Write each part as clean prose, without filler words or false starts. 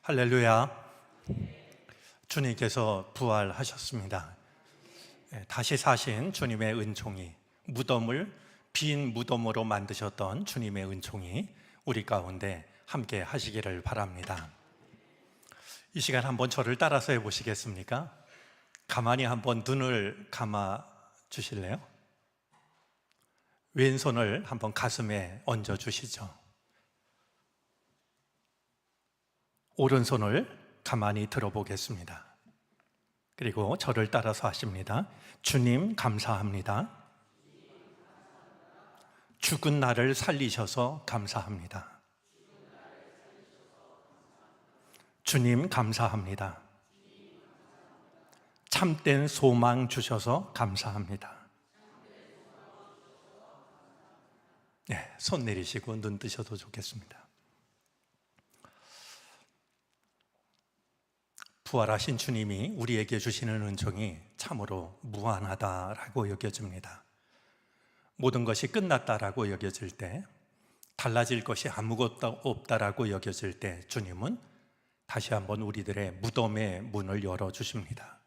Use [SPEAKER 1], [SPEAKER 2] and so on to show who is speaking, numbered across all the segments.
[SPEAKER 1] 할렐루야. 주님께서 부활하셨습니다. 다시 사신 주님의 은총이, 무덤을 빈 무덤으로 만드셨던 주님의 은총이 우리 가운데 함께 하시기를 바랍니다. 이 시간 한번 저를 따라서 해보시겠습니까? 가만히 한번 눈을 감아 주실래요? 왼손을 한번 가슴에 얹어 주시죠. 오른손을 가만히 들어보겠습니다. 그리고 저를 따라서 하십니다. 주님 감사합니다. 죽은 나를 살리셔서 감사합니다. 주님 감사합니다. 참된 소망 주셔서 감사합니다. 네, 손 내리시고 눈 뜨셔도 좋겠습니다. 부활하신 주님이 우리에게 주시는 은총이 참으로 무한하다라고 여겨집니다. 모든 것이 끝났다라고 여겨질 때, 달라질 것이 아무것도 없다라고 여겨질 때 주님은 다시 한번 우리들의 무덤의 문을 열어주십니다.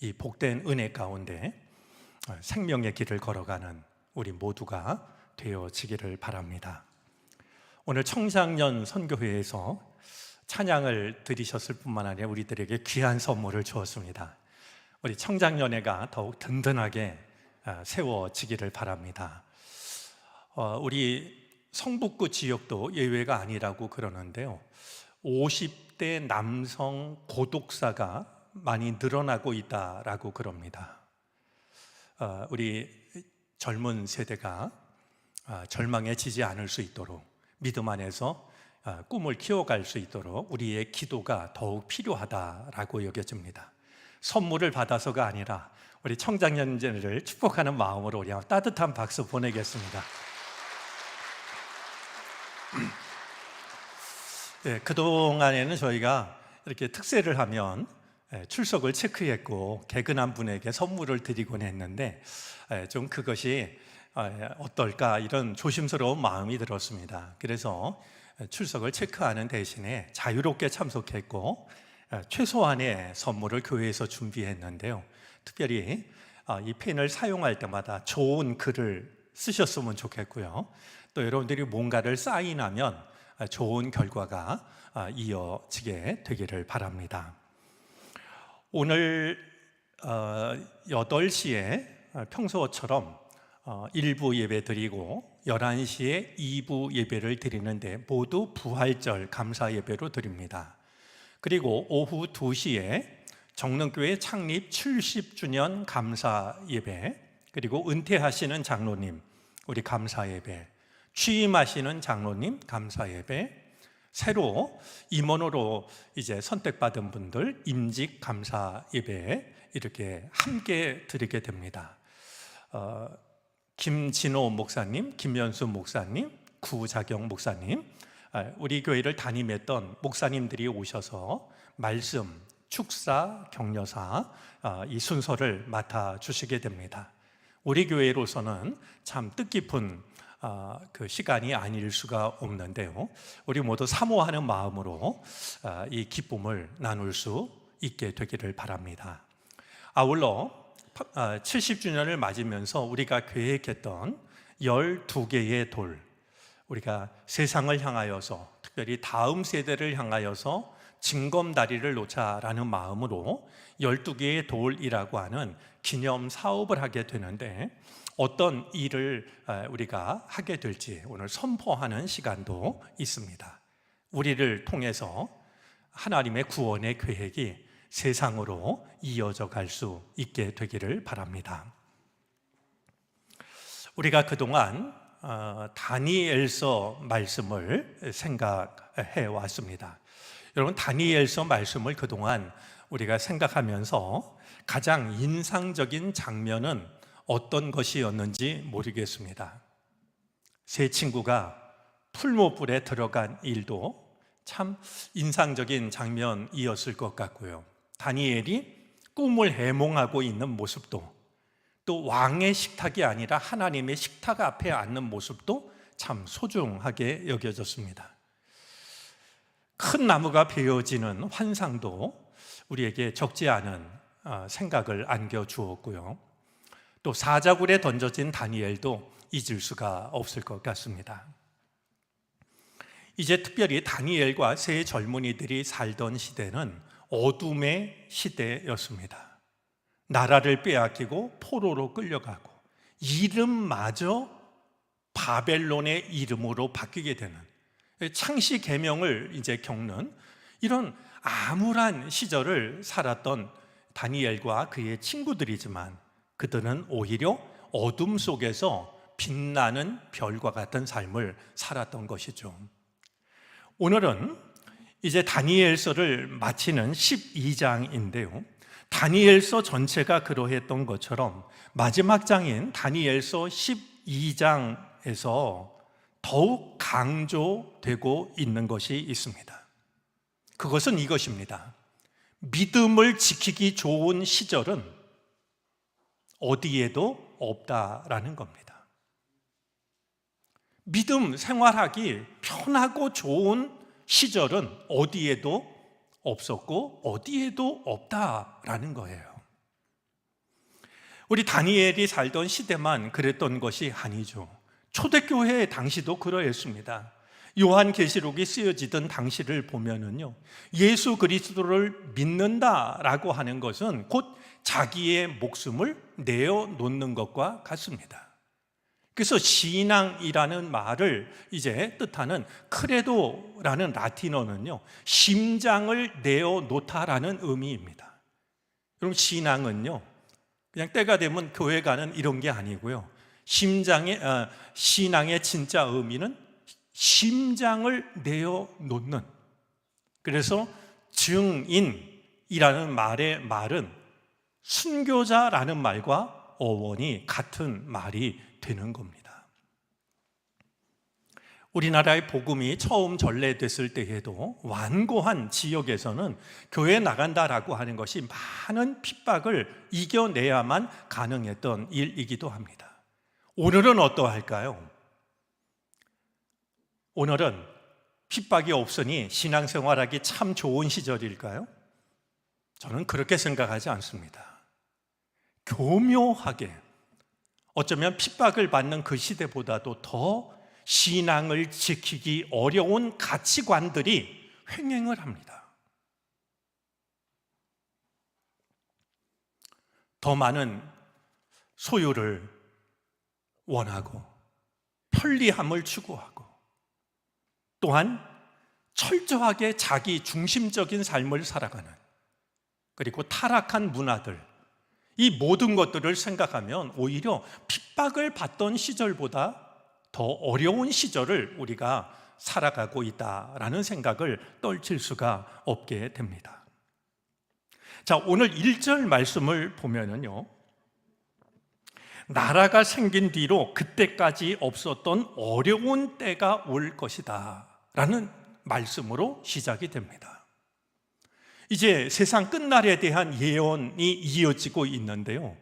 [SPEAKER 1] 이 복된 은혜 가운데 생명의 길을 걸어가는 우리 모두가 되어지기를 바랍니다. 오늘 청장년 선교회에서 찬양을 드리셨을 뿐만 아니라 우리들에게 귀한 선물을 주었습니다. 우리 청장년회가 더욱 든든하게 세워지기를 바랍니다. 우리 성북구 지역도 예외가 아니라고 그러는데요, 50대 남성 고독사가 많이 늘어나고 있다라고 그럽니다. 우리 젊은 세대가 절망에 지지 않을 수 있도록, 믿음 안에서 꿈을 키워갈 수 있도록 우리의 기도가 더욱 필요하다라고 여겨집니다. 선물을 받아서가 아니라 우리 청장년제를 축복하는 마음으로 우리 따뜻한 박수 보내겠습니다. 네, 그동안에는 저희가 이렇게 특세를 하면 출석을 체크했고 개근한 분에게 선물을 드리곤 했는데 좀 그것이 어떨까 이런 조심스러운 마음이 들었습니다. 그래서 출석을 체크하는 대신에 자유롭게 참석했고 최소한의 선물을 교회에서 준비했는데요, 특별히 이 펜을 사용할 때마다 좋은 글을 쓰셨으면 좋겠고요, 또 여러분들이 뭔가를 사인하면 좋은 결과가 이어지게 되기를 바랍니다. 오늘 8시에 평소처럼 1부 예배 드리고 11시에 2부 예배를 드리는데 모두 부활절 감사 예배로 드립니다. 그리고 오후 2시에 정릉교회 창립 70주년 감사 예배, 그리고 은퇴하시는 장로님 우리 감사 예배, 취임하시는 장로님 감사 예배, 새로 임원으로 이제 선택받은 분들 임직 감사 예배 이렇게 함께 드리게 됩니다. 김진호 목사님, 김연수 목사님, 구자경 목사님, 우리 교회를 담임했던 목사님들이 오셔서 말씀, 축사, 격려사 이 순서를 맡아주시게 됩니다. 우리 교회로서는 참 뜻깊은 그 시간이 아닐 수가 없는데요, 우리 모두 사모하는 마음으로 이 기쁨을 나눌 수 있게 되기를 바랍니다. 아울러 70주년을 맞으면서 우리가 계획했던 12개의 돌, 우리가 세상을 향하여서, 특별히 다음 세대를 향하여서 징검다리를 놓자라는 마음으로 12개의 돌이라고 하는 기념 사업을 하게 되는데, 어떤 일을 우리가 하게 될지 오늘 선포하는 시간도 있습니다. 우리를 통해서 하나님의 구원의 계획이 세상으로 이어져 갈 수 있게 되기를 바랍니다. 우리가 그동안 다니엘서 말씀을 생각해 왔습니다. 여러분, 다니엘서 말씀을 그동안 우리가 생각하면서 가장 인상적인 장면은 어떤 것이었는지 모르겠습니다. 세 친구가 풀무불에 들어간 일도 참 인상적인 장면이었을 것 같고요, 다니엘이 꿈을 해몽하고 있는 모습도, 또 왕의 식탁이 아니라 하나님의 식탁 앞에 앉는 모습도 참 소중하게 여겨졌습니다. 큰 나무가 베어지는 환상도 우리에게 적지 않은 생각을 안겨주었고요. 또 사자굴에 던져진 다니엘도 잊을 수가 없을 것 같습니다. 이제 특별히 다니엘과 세 젊은이들이 살던 시대는 어둠의 시대였습니다. 나라를 빼앗기고 포로로 끌려가고 이름마저 바벨론의 이름으로 바뀌게 되는 창시 계명을 이제 겪는 이런 암울한 시절을 살았던 다니엘과 그의 친구들이지만 그들은 오히려 어둠 속에서 빛나는 별과 같은 삶을 살았던 것이죠. 오늘은 이제 다니엘서를 마치는 12장인데요. 다니엘서 전체가 그러했던 것처럼 마지막 장인 다니엘서 12장에서 더욱 강조되고 있는 것이 있습니다. 그것은 이것입니다. 믿음을 지키기 좋은 시절은 어디에도 없다라는 겁니다. 믿음 생활하기 편하고 좋은 시절은 어디에도 없었고 어디에도 없다라는 거예요. 우리 다니엘이 살던 시대만 그랬던 것이 아니죠. 초대교회 당시도 그러했습니다. 요한계시록이 쓰여지던 당시를 보면은요, 예수 그리스도를 믿는다라고 하는 것은 곧 자기의 목숨을 내어놓는 것과 같습니다. 그래서 신앙이라는 말을 이제 뜻하는 크레도라는 라틴어는요, 심장을 내어놓다라는 의미입니다. 그럼 신앙은요, 그냥 때가 되면 교회 가는 이런 게 아니고요, 신앙의 진짜 의미는 심장을 내어놓는, 그래서 증인이라는 말은 순교자라는 말과 어원이 같은 말이 되는 겁니다. 우리나라의 복음이 처음 전래됐을 때에도 완고한 지역에서는 교회에 나간다라고 하는 것이 많은 핍박을 이겨내야만 가능했던 일이기도 합니다. 오늘은 어떠할까요? 오늘은 핍박이 없으니 신앙생활하기 참 좋은 시절일까요? 저는 그렇게 생각하지 않습니다. 교묘하게 어쩌면 핍박을 받는 그 시대보다도 더 신앙을 지키기 어려운 가치관들이 횡행을 합니다. 더 많은 소유를 원하고 편리함을 추구하고 또한 철저하게 자기 중심적인 삶을 살아가는, 그리고 타락한 문화들, 이 모든 것들을 생각하면 오히려 핍박을 받던 시절보다 더 어려운 시절을 우리가 살아가고 있다라는 생각을 떨칠 수가 없게 됩니다. 자, 오늘 1절 말씀을 보면은요, 나라가 생긴 뒤로 그때까지 없었던 어려운 때가 올 것이다 라는 말씀으로 시작이 됩니다. 이제 세상 끝날에 대한 예언이 이어지고 있는데요,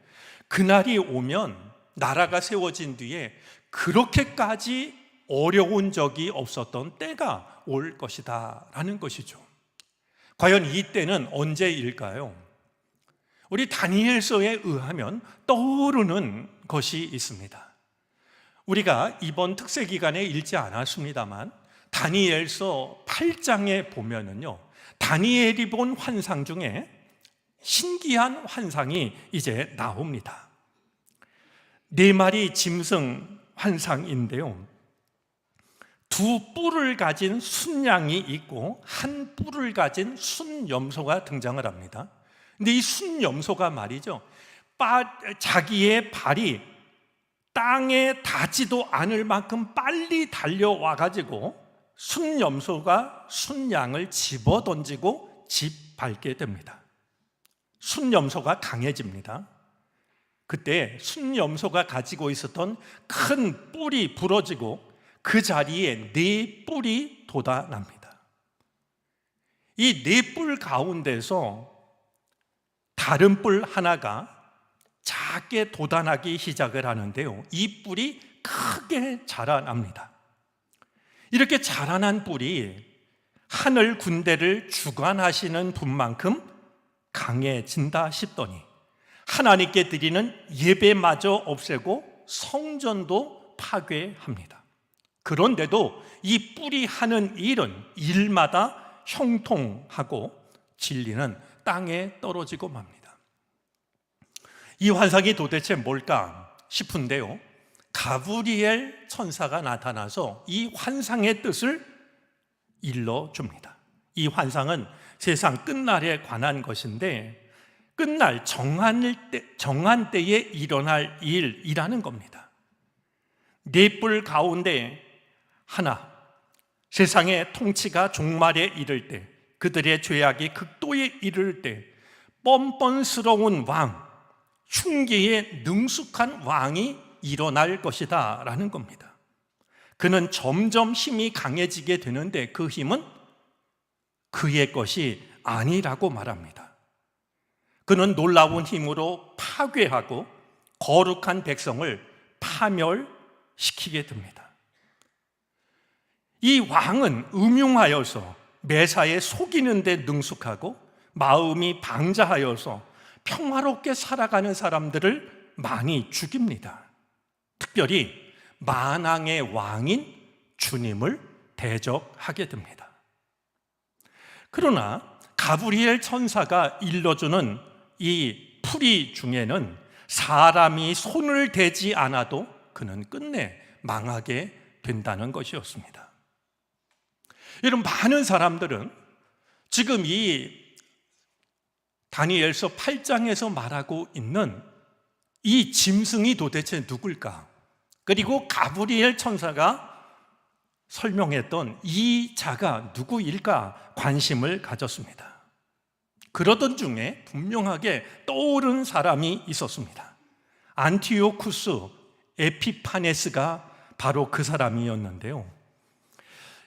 [SPEAKER 1] 그날이 오면 나라가 세워진 뒤에 그렇게까지 어려운 적이 없었던 때가 올 것이다 라는 것이죠. 과연 이 때는 언제일까요? 우리 다니엘서에 의하면 떠오르는 것이 있습니다. 우리가 이번 특세 기간에 읽지 않았습니다만 다니엘서 8장에 보면은요, 다니엘이 본 환상 중에 신기한 환상이 이제 나옵니다. 4마리 짐승 환상인데요, 2뿔을 가진 순양이 있고 1뿔을 가진 순염소가 등장을 합니다. 근데 이 순염소가 말이죠, 자기의 발이 땅에 닿지도 않을 만큼 빨리 달려와가지고 순염소가 순양을 집어던지고 짓밟게 됩니다. 순염소가 강해집니다. 그때 순염소가 가지고 있었던 큰 뿔이 부러지고 그 자리에 4뿔이 돋아납니다. 이 4뿔 가운데서 다른 뿔 하나가 작게 돋아나기 시작을 하는데요, 이 뿔이 크게 자라납니다. 이렇게 자라난 뿔이 하늘 군대를 주관하시는 분만큼 강해진다 싶더니 하나님께 드리는 예배마저 없애고 성전도 파괴합니다. 그런데도 이 뿌리 하는 일은 일마다 형통하고 진리는 땅에 떨어지고 맙니다. 이 환상이 도대체 뭘까 싶은데요, 가브리엘 천사가 나타나서 이 환상의 뜻을 일러줍니다. 이 환상은 세상 끝날에 관한 것인데, 끝날 정한 때에 일어날 일이라는 겁니다. 네 뿔 가운데 하나, 세상의 통치가 종말에 이를 때, 그들의 죄악이 극도에 이를 때 뻔뻔스러운 왕, 흉계에 능숙한 왕이 일어날 것이다 라는 겁니다. 그는 점점 힘이 강해지게 되는데 그 힘은 그의 것이 아니라고 말합니다. 그는 놀라운 힘으로 파괴하고 거룩한 백성을 파멸시키게 됩니다. 이 왕은 음흉하여서 매사에 속이는 데 능숙하고 마음이 방자하여서 평화롭게 살아가는 사람들을 많이 죽입니다. 특별히 만왕의 왕인 주님을 대적하게 됩니다. 그러나 가브리엘 천사가 일러주는 이 풀이 중에는 사람이 손을 대지 않아도 그는 끝내 망하게 된다는 것이었습니다. 여러분, 많은 사람들은 지금 이 다니엘서 8장에서 말하고 있는 이 짐승이 도대체 누굴까? 그리고 가브리엘 천사가 설명했던 이 자가 누구일까 관심을 가졌습니다. 그러던 중에 분명하게 떠오른 사람이 있었습니다. 안티오쿠스 에피파네스가 바로 그 사람이었는데요.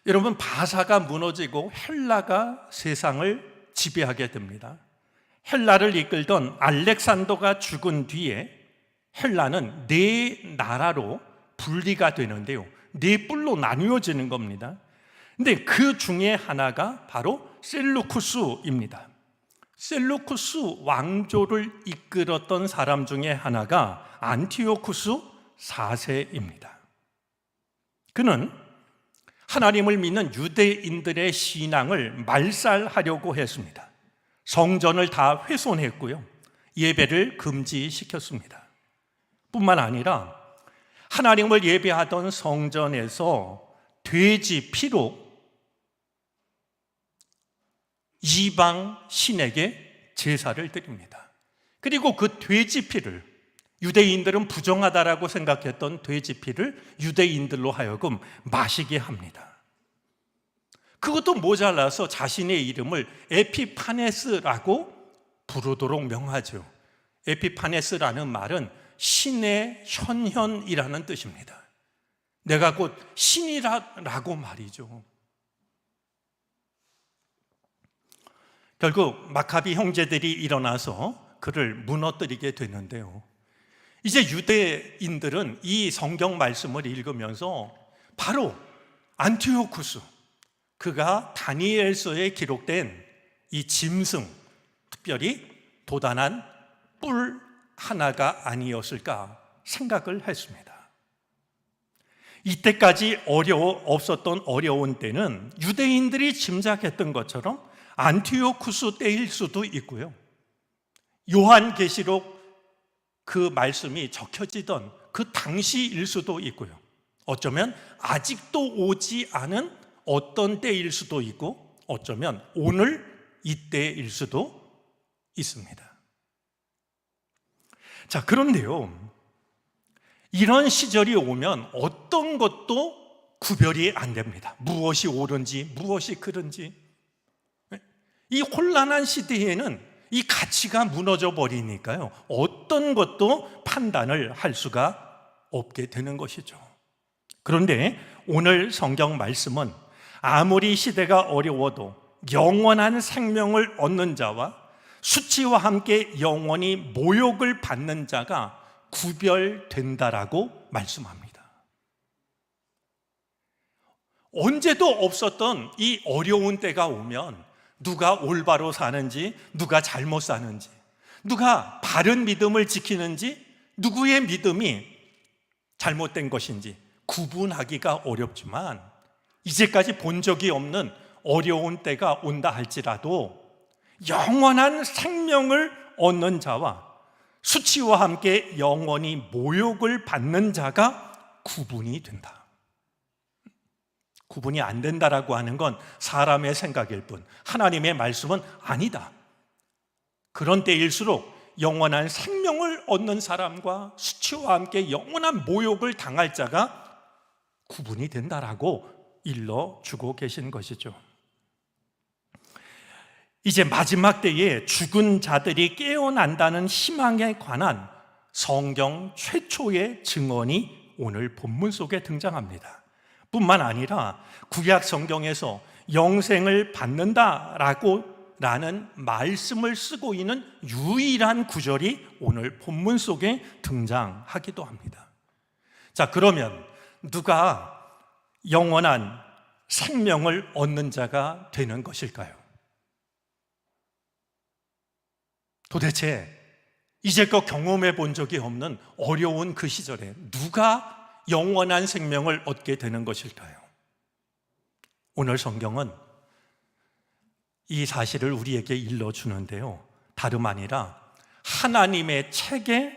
[SPEAKER 1] 여러분, 바사가 무너지고 헬라가 세상을 지배하게 됩니다. 헬라를 이끌던 알렉산더가 죽은 뒤에 헬라는 네 나라로 분리가 되는데요, 네 뿔로 나뉘어지는 겁니다. 근데 그 중에 하나가 바로 셀루쿠스입니다. 셀루쿠스 왕조를 이끌었던 사람 중에 하나가 안티오쿠스 4세입니다. 그는 하나님을 믿는 유대인들의 신앙을 말살하려고 했습니다. 성전을 다 훼손했고요, 예배를 금지시켰습니다. 뿐만 아니라 하나님을 예배하던 성전에서 돼지 피로 이방 신에게 제사를 드립니다. 그리고 그 돼지 피를, 유대인들은 부정하다라고 생각했던 돼지 피를 유대인들로 하여금 마시게 합니다. 그것도 모자라서 자신의 이름을 에피파네스라고 부르도록 명하죠. 에피파네스라는 말은 신의 현현이라는 뜻입니다. 내가 곧 신이라고 말이죠. 결국 마카비 형제들이 일어나서 그를 무너뜨리게 되는데요, 이제 유대인들은 이 성경 말씀을 읽으면서 바로 안티오쿠스, 그가 다니엘서에 기록된 이 짐승, 특별히 도단한 뿔 하나가 아니었을까 생각을 했습니다. 이때까지 없었던 어려운 때는 유대인들이 짐작했던 것처럼 안티오쿠스 때일 수도 있고요, 요한계시록 그 말씀이 적혀지던 그 당시일 수도 있고요, 어쩌면 아직도 오지 않은 어떤 때일 수도 있고, 어쩌면 오늘 이때일 수도 있습니다. 자, 그런데요, 이런 시절이 오면 어떤 것도 구별이 안 됩니다. 무엇이 옳은지 무엇이 그른지. 이 혼란한 시대에는 이 가치가 무너져 버리니까요, 어떤 것도 판단을 할 수가 없게 되는 것이죠. 그런데 오늘 성경 말씀은 아무리 시대가 어려워도 영원한 생명을 얻는 자와 수치와 함께 영원히 모욕을 받는 자가 구별된다라고 말씀합니다. 언제도 없었던 이 어려운 때가 오면 누가 올바로 사는지, 누가 잘못 사는지, 누가 바른 믿음을 지키는지, 누구의 믿음이 잘못된 것인지 구분하기가 어렵지만, 이제까지 본 적이 없는 어려운 때가 온다 할지라도 영원한 생명을 얻는 자와 수치와 함께 영원히 모욕을 받는 자가 구분이 된다. 구분이 안 된다라고 하는 건 사람의 생각일 뿐, 하나님의 말씀은 아니다. 그런 때일수록 영원한 생명을 얻는 사람과 수치와 함께 영원한 모욕을 당할 자가 구분이 된다라고 일러주고 계신 것이죠. 이제 마지막 때에 죽은 자들이 깨어난다는 희망에 관한 성경 최초의 증언이 오늘 본문 속에 등장합니다. 뿐만 아니라 구약 성경에서 영생을 받는다라는 말씀을 쓰고 있는 유일한 구절이 오늘 본문 속에 등장하기도 합니다. 자, 그러면 누가 영원한 생명을 얻는 자가 되는 것일까요? 도대체 이제껏 경험해 본 적이 없는 어려운 그 시절에 누가 영원한 생명을 얻게 되는 것일까요? 오늘 성경은 이 사실을 우리에게 일러주는데요, 다름 아니라 하나님의 책에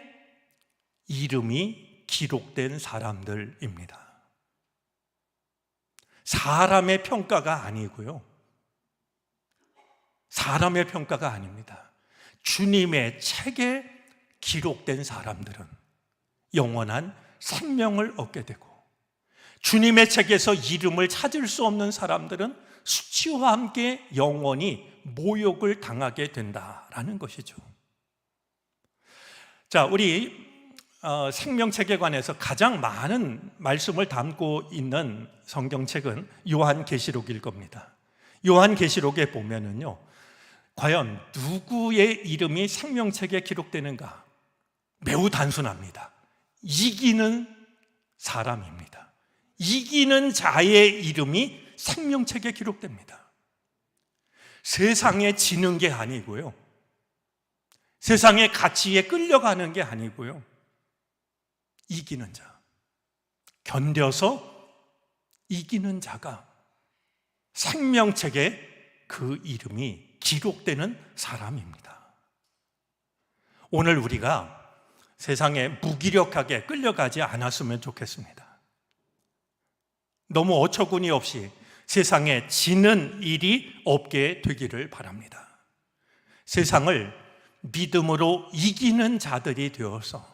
[SPEAKER 1] 이름이 기록된 사람들입니다. 사람의 평가가 아니고요, 사람의 평가가 아닙니다. 주님의 책에 기록된 사람들은 영원한 생명을 얻게 되고, 주님의 책에서 이름을 찾을 수 없는 사람들은 수치와 함께 영원히 모욕을 당하게 된다라는 것이죠. 자, 우리 생명책에 관해서 가장 많은 말씀을 담고 있는 성경책은 요한계시록일 겁니다. 요한계시록에 보면은요, 과연 누구의 이름이 생명책에 기록되는가? 매우 단순합니다. 이기는 사람입니다. 이기는 자의 이름이 생명책에 기록됩니다. 세상에 지는 게 아니고요, 세상의 가치에 끌려가는 게 아니고요, 이기는 자, 견뎌서 이기는 자가 생명책에 그 이름이 기록되는 사람입니다. 오늘 우리가 세상에 무기력하게 끌려가지 않았으면 좋겠습니다. 너무 어처구니 없이 세상에 지는 일이 없게 되기를 바랍니다. 세상을 믿음으로 이기는 자들이 되어서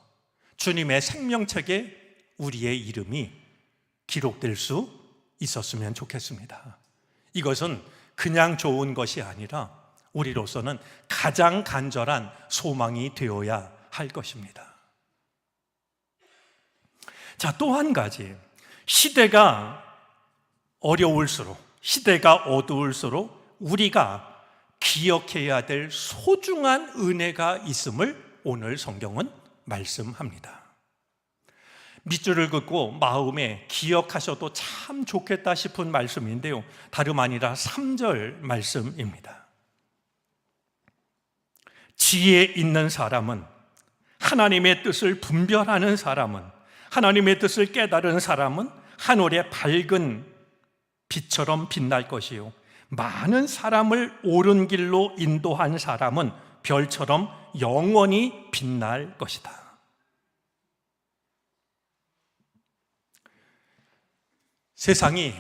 [SPEAKER 1] 주님의 생명책에 우리의 이름이 기록될 수 있었으면 좋겠습니다. 이것은 그냥 좋은 것이 아니라 우리로서는 가장 간절한 소망이 되어야 할 것입니다. 자, 또 한 가지, 시대가 어려울수록, 시대가 어두울수록 우리가 기억해야 될 소중한 은혜가 있음을 오늘 성경은 말씀합니다. 밑줄을 긋고 마음에 기억하셔도 참 좋겠다 싶은 말씀인데요, 다름 아니라 3절 말씀입니다. 지혜 있는 사람은, 하나님의 뜻을 분별하는 사람은, 하나님의 뜻을 깨달은 사람은 하늘의 밝은 빛처럼 빛날 것이요, 많은 사람을 옳은 길로 인도한 사람은 별처럼 영원히 빛날 것이다. 세상이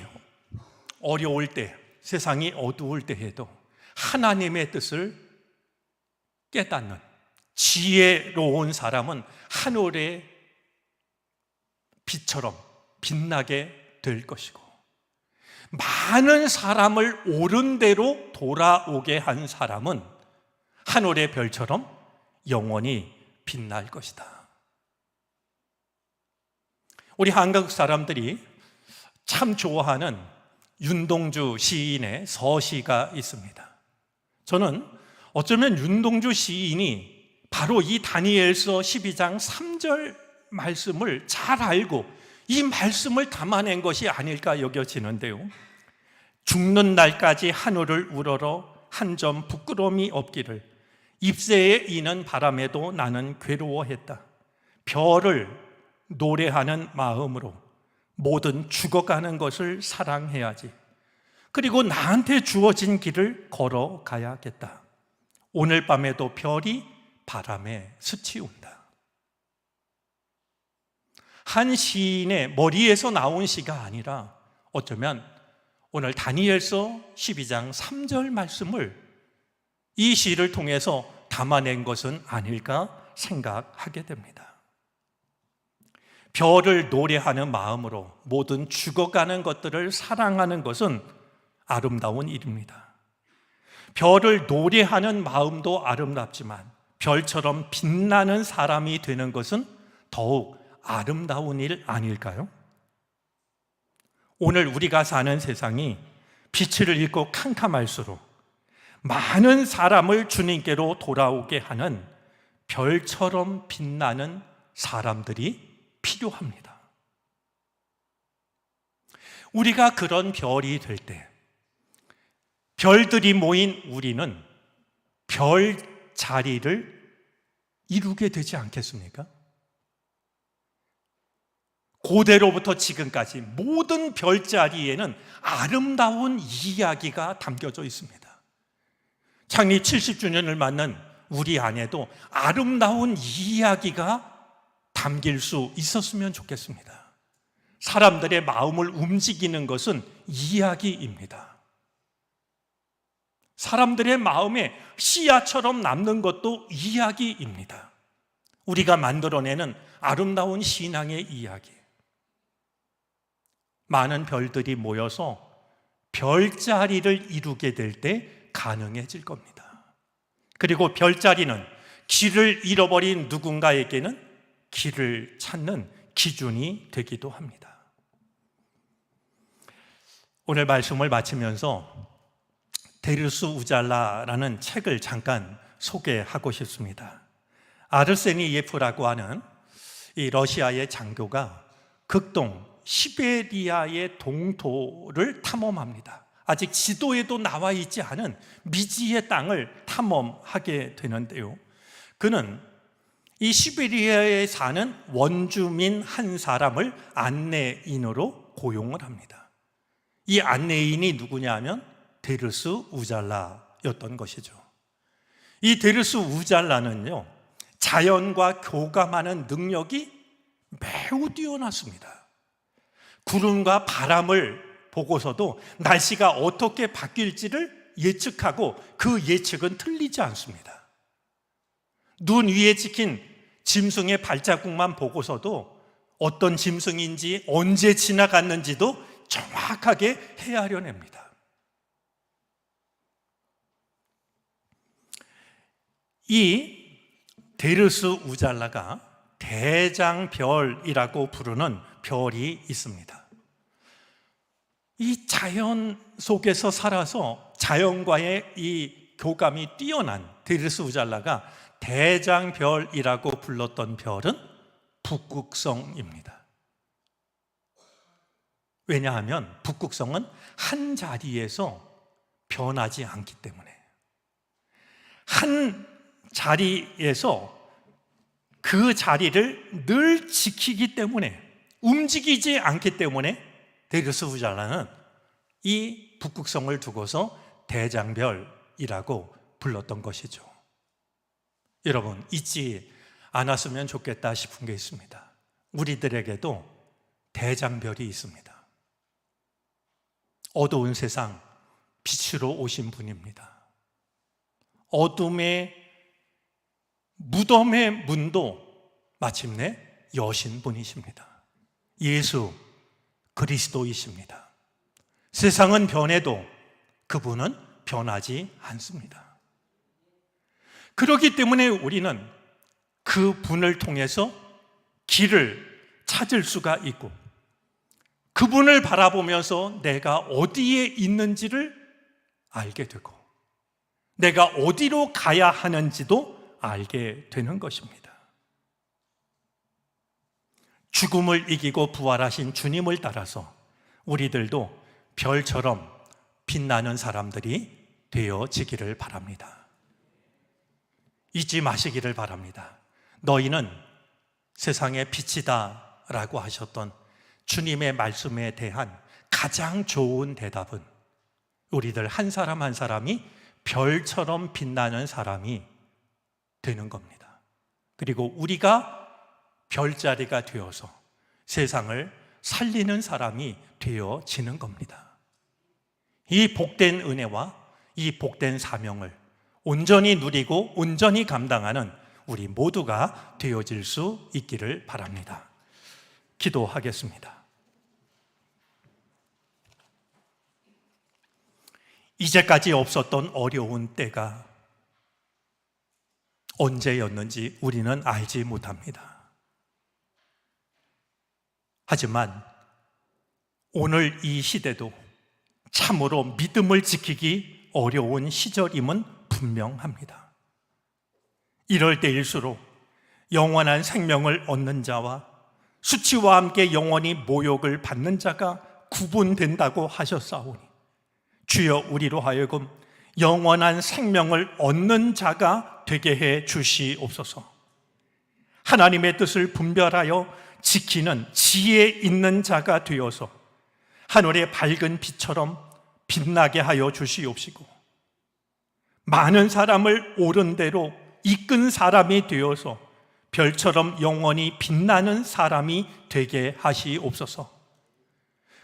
[SPEAKER 1] 어려울 때, 세상이 어두울 때에도 하나님의 뜻을 깨닫는 지혜로운 사람은 하늘의 빛처럼 빛나게 될 것이고, 많은 사람을 옳은 대로 돌아오게 한 사람은 하늘의 별처럼 영원히 빛날 것이다. 우리 한국 사람들이 참 좋아하는 윤동주 시인의 서시가 있습니다. 저는 어쩌면 윤동주 시인이 바로 이 다니엘서 12장 3절 말씀을 잘 알고 이 말씀을 담아낸 것이 아닐까 여겨지는데요. 죽는 날까지 하늘을 우러러 한 점 부끄러움이 없기를 잎새에 이는 바람에도 나는 괴로워했다. 별을 노래하는 마음으로 모든 죽어가는 것을 사랑해야지. 그리고 나한테 주어진 길을 걸어가야겠다. 오늘 밤에도 별이 바람에 스치운다. 한 시인의 머리에서 나온 시가 아니라 어쩌면 오늘 다니엘서 12장 3절 말씀을 이 시를 통해서 담아낸 것은 아닐까 생각하게 됩니다. 별을 노래하는 마음으로 모든 죽어가는 것들을 사랑하는 것은 아름다운 일입니다. 별을 노래하는 마음도 아름답지만 별처럼 빛나는 사람이 되는 것은 더욱 아름다운 일 아닐까요? 오늘 우리가 사는 세상이 빛을 잃고 캄캄할수록 많은 사람을 주님께로 돌아오게 하는 별처럼 빛나는 사람들이 필요합니다. 우리가 그런 별이 될 때, 별들이 모인 우리는 별 자리를 이루게 되지 않겠습니까? 고대로부터 지금까지 모든 별자리에는 아름다운 이야기가 담겨져 있습니다. 창립 70주년을 맞는 우리 안에도 아름다운 이야기가 담길 수 있었으면 좋겠습니다. 사람들의 마음을 움직이는 것은 이야기입니다. 사람들의 마음에 씨앗처럼 남는 것도 이야기입니다. 우리가 만들어내는 아름다운 신앙의 이야기. 많은 별들이 모여서 별자리를 이루게 될 때 가능해질 겁니다. 그리고 별자리는 길을 잃어버린 누군가에게는 길을 찾는 기준이 되기도 합니다. 오늘 말씀을 마치면서 데르스 우잘라라는 책을 잠깐 소개하고 싶습니다. 아르세니예프라고 하는 이 러시아의 장교가 극동 시베리아의 동토를 탐험합니다. 아직 지도에도 나와 있지 않은 미지의 땅을 탐험하게 되는데요. 그는 이 시베리아에 사는 원주민 한 사람을 안내인으로 고용을 합니다. 이 안내인이 누구냐 하면 데르스 우잘라였던 것이죠. 이 데르스 우잘라는요, 자연과 교감하는 능력이 매우 뛰어났습니다. 구름과 바람을 보고서도 날씨가 어떻게 바뀔지를 예측하고 그 예측은 틀리지 않습니다. 눈 위에 찍힌 짐승의 발자국만 보고서도 어떤 짐승인지 언제 지나갔는지도 정확하게 헤아려냅니다. 이 데르스 우잘라가 대장별이라고 부르는 별이 있습니다. 이 자연 속에서 살아서 자연과의 이 교감이 뛰어난 데르스 우잘라가 대장별이라고 불렀던 별은 북극성입니다. 왜냐하면 북극성은 한 자리에서 변하지 않기 때문에, 한 자리에서 그 자리를 늘 지키기 때문에, 움직이지 않기 때문에 데르스 우잘라는 이 북극성을 두고서 대장별이라고 불렀던 것이죠. 여러분, 잊지 않았으면 좋겠다 싶은 게 있습니다. 우리들에게도 대장별이 있습니다. 어두운 세상 빛으로 오신 분입니다. 어둠의 무덤의 문도 마침내 여신 분이십니다. 예수 그리스도이십니다. 세상은 변해도 그분은 변하지 않습니다. 그렇기 때문에 우리는 그 분을 통해서 길을 찾을 수가 있고, 그분을 바라보면서 내가 어디에 있는지를 알게 되고, 내가 어디로 가야 하는지도 알게 되는 것입니다. 죽음을 이기고 부활하신 주님을 따라서 우리들도 별처럼 빛나는 사람들이 되어지기를 바랍니다. 잊지 마시기를 바랍니다. 너희는 세상의 빛이다 라고 하셨던 주님의 말씀에 대한 가장 좋은 대답은 우리들 한 사람 한 사람이 별처럼 빛나는 사람이 되는 겁니다. 그리고 우리가 별자리가 되어서 세상을 살리는 사람이 되어지는 겁니다. 이 복된 은혜와 이 복된 사명을 온전히 누리고 온전히 감당하는 우리 모두가 되어질 수 있기를 바랍니다. 기도하겠습니다. 이제까지 없었던 어려운 때가 언제였는지 우리는 알지 못합니다. 하지만 오늘 이 시대도 참으로 믿음을 지키기 어려운 시절임은 분명합니다. 이럴 때일수록 영원한 생명을 얻는 자와 수치와 함께 영원히 모욕을 받는 자가 구분된다고 하셨사오니 주여 우리로 하여금 영원한 생명을 얻는 자가 되게 해 주시옵소서. 하나님의 뜻을 분별하여 지키는 지혜 있는 자가 되어서 하늘의 밝은 빛처럼 빛나게 하여 주시옵시고 많은 사람을 옳은 대로 이끈 사람이 되어서 별처럼 영원히 빛나는 사람이 되게 하시옵소서.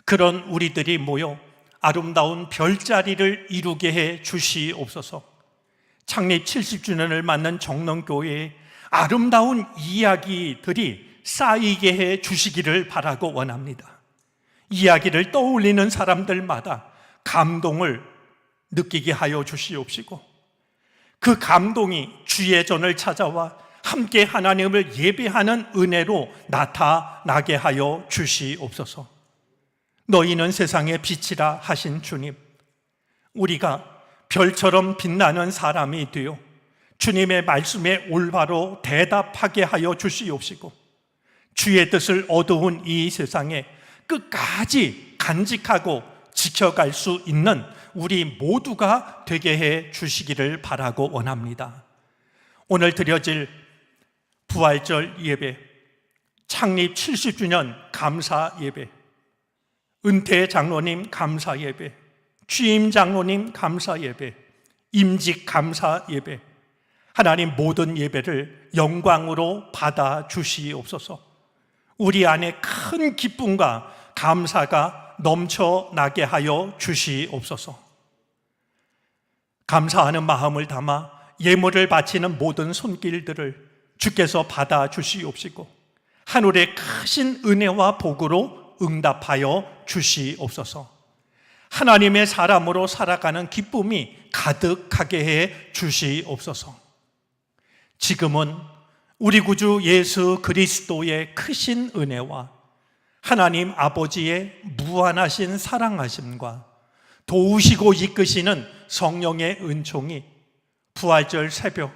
[SPEAKER 1] 그런 우리들이 모여 아름다운 별자리를 이루게 해 주시옵소서. 창립 70주년을 맞는 정론교회의 아름다운 이야기들이 쌓이게 해 주시기를 바라고 원합니다. 이야기를 떠올리는 사람들마다 감동을 느끼게 하여 주시옵시고 그 감동이 주의 전을 찾아와 함께 하나님을 예배하는 은혜로 나타나게 하여 주시옵소서. 너희는 세상의 빛이라 하신 주님, 우리가 별처럼 빛나는 사람이 되어 주님의 말씀에 올바로 대답하게 하여 주시옵시고 주의 뜻을 어두운 이 세상에 끝까지 간직하고 지켜갈 수 있는 우리 모두가 되게 해 주시기를 바라고 원합니다. 오늘 드려질 부활절 예배, 창립 70주년 감사 예배, 은퇴 장로님 감사 예배, 취임 장로님 감사 예배, 임직 감사 예배, 하나님 모든 예배를 영광으로 받아 주시옵소서. 우리 안에 큰 기쁨과 감사가 넘쳐나게 하여 주시옵소서. 감사하는 마음을 담아 예물을 바치는 모든 손길들을 주께서 받아 주시옵시고 하늘의 크신 은혜와 복으로 응답하여 주시옵소서. 하나님의 사람으로 살아가는 기쁨이 가득하게 해 주시옵소서. 지금은 우리 구주 예수 그리스도의 크신 은혜와 하나님 아버지의 무한하신 사랑하심과 도우시고 이끄시는 성령의 은총이 부활절 새벽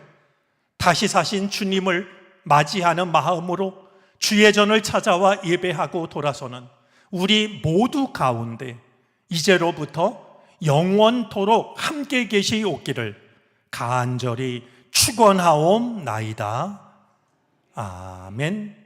[SPEAKER 1] 다시 사신 주님을 맞이하는 마음으로 주의 전을 찾아와 예배하고 돌아서는 우리 모두 가운데 이제로부터 영원토록 함께 계시옵기를 간절히 축원하옵나이다. 아멘.